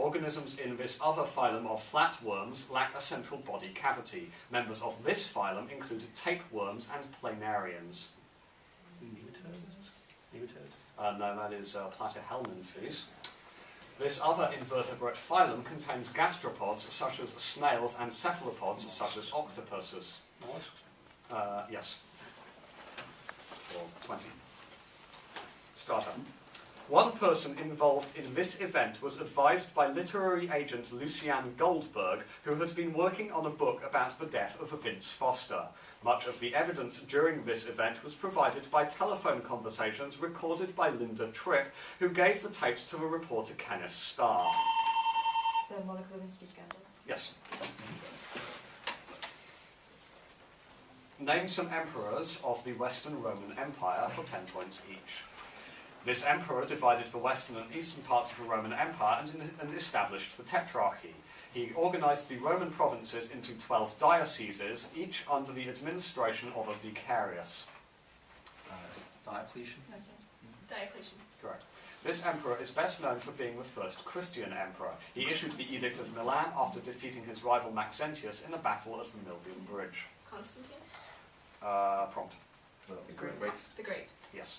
Organisms in this other phylum of flatworms lack a central body cavity. Members of this phylum include tapeworms and planarians. No, that is platyhelminthes. This other invertebrate phylum contains gastropods such as snails and cephalopods such as octopuses. What? Yes. Or 20. Starter. One person involved in this event was advised by literary agent Lucianne Goldberg, who had been working on a book about the death of Vince Foster. Much of the evidence during this event was provided by telephone conversations recorded by Linda Tripp, who gave the tapes to the reporter Kenneth Starr. The Monica Lewinsky scandal? Yes. Name some emperors of the Western Roman Empire for 10 points each. This emperor divided the western and eastern parts of the Roman Empire and established the Tetrarchy. He organised the Roman provinces into 12 dioceses, each under the administration of a vicarius. Diocletian? Diocletian. Correct. This emperor is best known for being the first Christian emperor. He issued the Edict of Milan after defeating his rival Maxentius in a battle at the Milvian Bridge. Constantine? Prompt. The Great. The Great. Yes.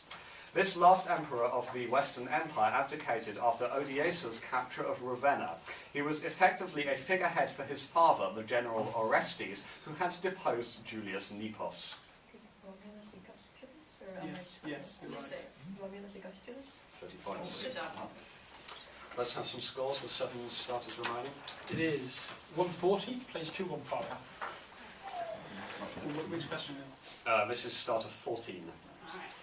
This last emperor of the Western Empire abdicated after Odiesa's capture of Ravenna. He was effectively a figurehead for his father, the general Orestes, who had deposed Julius Nepos. Yes, yes, you're right. 30 points. Good job. Let's have some scores with 7 starters remaining. It is 140 plays 215. Which question? This is starter 14. Alright.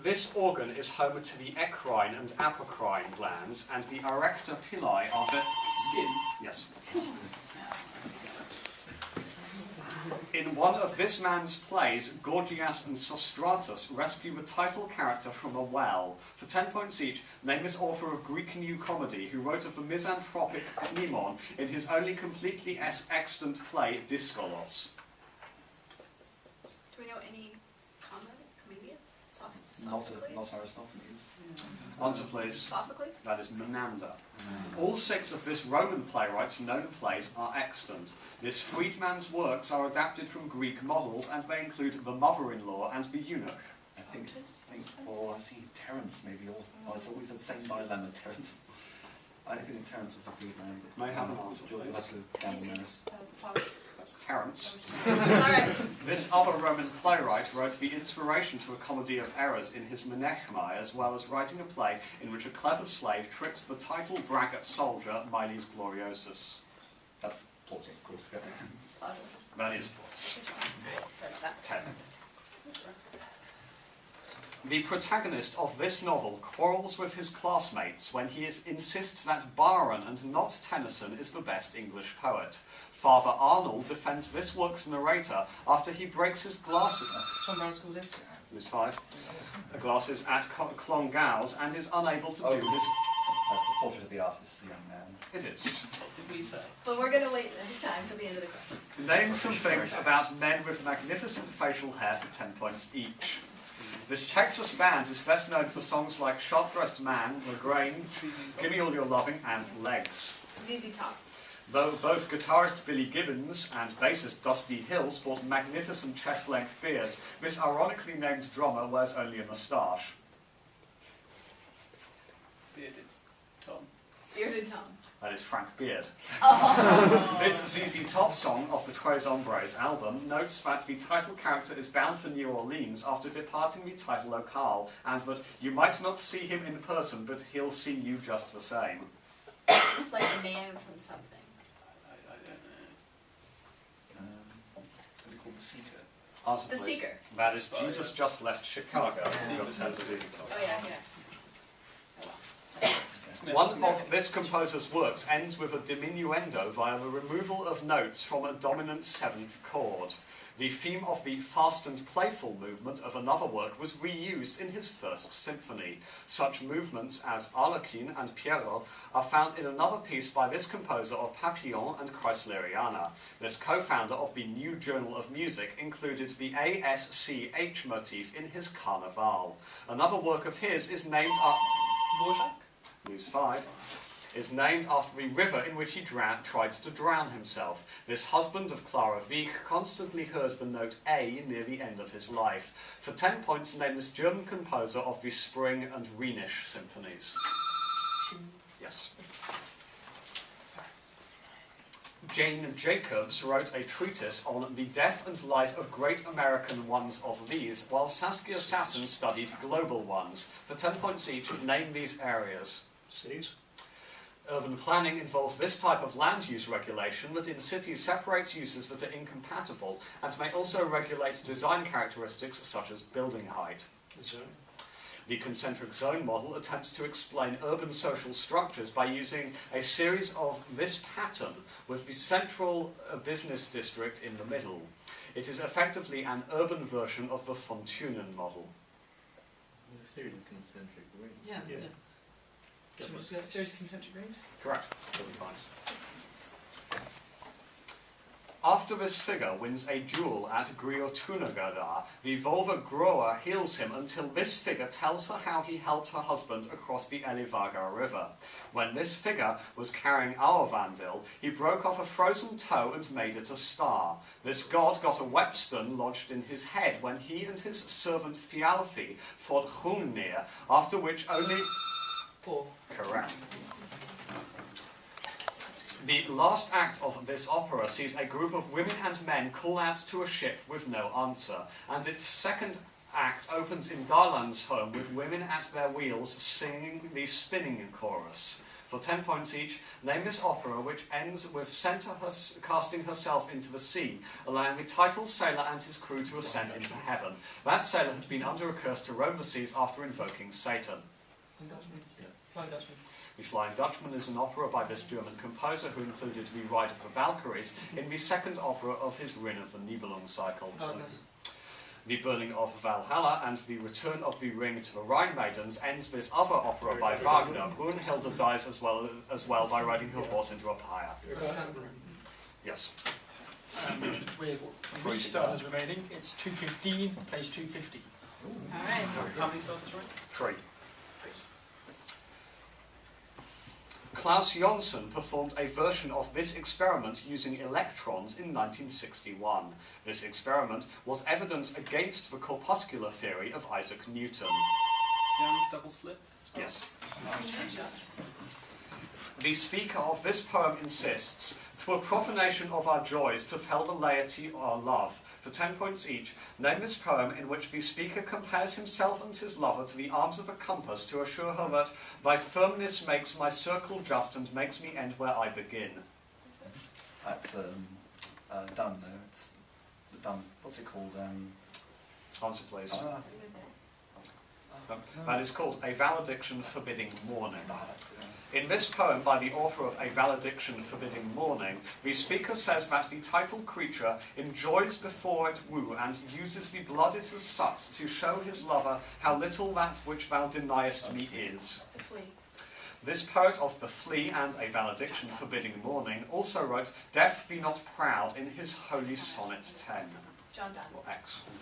This organ is home to the eccrine and apocrine glands, and the erector pili are the Skin. Yes. In one of this man's plays, Gorgias and Sostratus rescue the title character from a well. For 10 points each, name this author of Greek New Comedy, who wrote of the misanthropic Mnemon in his only completely extant play, Dyskolos. Do we know any comedians? Not Sophocles? Aristophanes. Answer, please. Sophocles? That is Menander. All 6 of this Roman playwright's known plays are extant. This freedman's works are adapted from Greek models, and they include The Mother-in-Law and The Eunuch. I think see Terence maybe. It's always the same dilemma, Terence. I think Terence was a good man. May have an answer, You'll please. have to gamble there. That's Terence. Alright. This other Roman playwright wrote the inspiration for a comedy of errors in his Menechmai, as well as writing a play in which a clever slave tricks the title braggart soldier Miles Gloriosus. That's Plautus, of course. Yeah. That is Plautus. Sorry about that. 10. The protagonist of this novel quarrels with his classmates when he insists that Byron and not Tennyson is the best English poet. Father Arnold defends this work's narrator after he breaks his glasses. Miss 5. Glasses at Clongowes and is unable to do his. That's the portrait of the artist, the young man. It is. What did we say? But we're going to wait this time till the end of the question. Name some things about men with magnificent facial hair for 10 points each. This Texas band is best known for songs like Sharp Dressed Man, The Grain, Gimme All Your Loving, and Legs. ZZ Top. Though both guitarist Billy Gibbons and bassist Dusty Hill sport magnificent chest-length beards, this ironically named drummer wears only a moustache. Bearded Tom. Bearded Tom. That is Frank Beard. Oh. This ZZ Top song off the Trois Hombres album notes that the title character is bound for New Orleans after departing the title locale, and that you might not see him in person, but he'll see you just the same. It's like a man from something. I don't know. Is it called The Seeker? Answer, The please. Seeker. That is Jesus Just Left Chicago. You've got 10 for ZZ Top. Oh yeah, yeah. One of this composer's works ends with a diminuendo via the removal of notes from a dominant 7th chord. The theme of the fast and playful movement of another work was reused in his first symphony. Such movements as Arlequin and Pierrot are found in another piece by this composer of Papillon and Chrysleriana. This co-founder of the New Journal of Music included the ASCH motif in his Carnaval. Another work of his is named after... Dvorak? News 5. is named after the river in which he tried to drown himself. This husband of Clara Wieck constantly heard the note A near the end of his life. For 10 points, name this German composer of the Spring and Rhenish symphonies. Yes. Jane Jacobs wrote a treatise on the death and life of great American ones of these, while Saskia Sassen studied global ones. For 10 points each, name these areas. Cities. Urban planning involves this type of land use regulation that in cities separates uses that are incompatible and may also regulate design characteristics such as building height. Zone. The concentric zone model attempts to explain urban social structures by using a series of this pattern with the central business district in the middle. It is effectively an urban version of the von Thünen model. A series of concentric rings. Yeah, Yeah. Should we just get a series of concentric rings? Correct. That'll be fine. After this figure wins a duel at Griotunagada, the Volva grower heals him until this figure tells her how he helped her husband across the Elivaga River. When this figure was carrying our Vandil, he broke off a frozen toe and made it a star. This god got a whetstone lodged in his head when he and his servant Thialfi fought Hrungnir, after which only... 4. Correct. The last act of this opera sees a group of women and men call out to a ship with no answer, and its second act opens in Darlan's home with women at their wheels singing the spinning chorus. For 10 points each, name this opera which ends with Centa casting herself into the sea, allowing the title sailor and his crew to ascend into heaven. That sailor had been under a curse to roam the seas after invoking Satan. Dutchman. Flying Dutchman. The Flying Dutchman is an opera by this German composer who included the Ride of the Valkyries in the second opera of his Ring of the Nibelung cycle. Wagner. The Burning of Valhalla and the Return of the Ring to the Rhine Maidens ends this other opera by Wagner. Brunhilde dies as well by riding her horse into a pyre. Yes. With 3 starters remaining, it's 215, plays 250. Alright. How many starters right? 3. Klaus Jonsson performed a version of this experiment using electrons in 1961. This experiment was evidence against the corpuscular theory of Isaac Newton. Jones double slit. Yes. The speaker of this poem insists, "'Twere profanation of our joys to tell the laity our love." For 10 points each, name this poem in which the speaker compares himself and his lover to the arms of a compass to assure her that thy firmness makes my circle just and makes me end where I begin. That's done there. It's done. What's it called? Answer please. Ah, That is called A Valediction Forbidding Mourning. that's it. In this poem by the author of A Valediction Forbidding Mourning, the speaker says that the title creature enjoys before it woo and uses the blood it has sucked to show his lover how little that which thou deniest me is. The flea. This poet of the flea and A Valediction Forbidding Mourning also wrote Death Be Not Proud in his Holy Sonnet 10. John Donne. Or X.